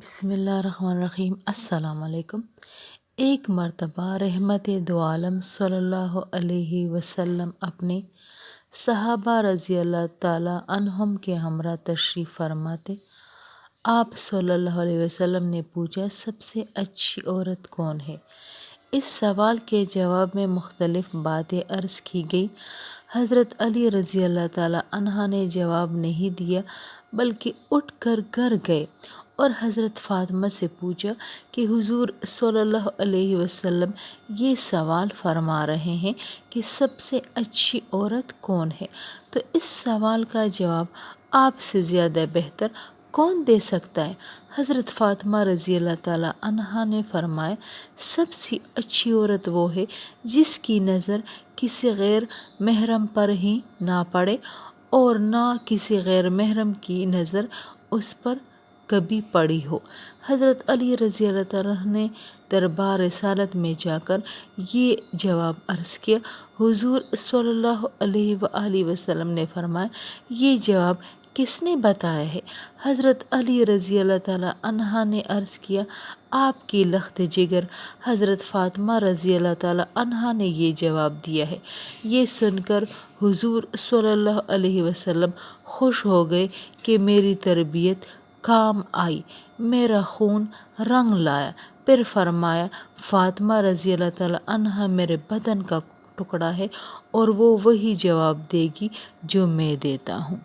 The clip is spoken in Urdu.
بسم اللہ الرحمن الرحیم۔ السلام علیکم۔ ایک مرتبہ رحمت دو عالم صلی اللہ علیہ وسلم اپنے صحابہ رضی اللہ تعالیٰ عنہم کے ہمراہ تشریف فرما تھے۔ آپ صلی اللہ علیہ وسلم نے پوچھا، سب سے اچھی عورت کون ہے؟ اس سوال کے جواب میں مختلف باتیں عرض کی گئی۔ حضرت علی رضی اللہ تعالیٰ عنہ نے جواب نہیں دیا بلکہ اٹھ کر گھر گئے اور حضرت فاطمہ سے پوچھا کہ حضور صلی اللہ علیہ وسلم یہ سوال فرما رہے ہیں کہ سب سے اچھی عورت کون ہے، تو اس سوال کا جواب آپ سے زیادہ بہتر کون دے سکتا ہے؟ حضرت فاطمہ رضی اللہ تعالیٰ عنہا نے فرمایا، سب سے اچھی عورت وہ ہے جس کی نظر کسی غیر محرم پر ہی نہ پڑے اور نہ کسی غیر محرم کی نظر اس پر کبھی پڑی ہو۔ حضرت علی رضی اللہ تعالیٰ نے دربار رسالت میں جا کر یہ جواب عرض کیا۔ حضور صلی اللہ علیہ وآلہ وسلم نے فرمایا، یہ جواب کس نے بتایا ہے؟ حضرت علی رضی اللہ تعالیٰ عنہ نے عرض کیا، آپ کی لخت جگر حضرت فاطمہ رضی اللہ تعالیٰ عنہ نے یہ جواب دیا ہے۔ یہ سن کر حضور صلی اللہ علیہ وسلم خوش ہو گئے کہ میری تربیت کام آئی، میرا خون رنگ لایا۔ پھر فرمایا، فاطمہ رضی اللہ تعالیٰ عنہ میرے بدن کا ٹکڑا ہے اور وہ وہی جواب دے گی جو میں دیتا ہوں۔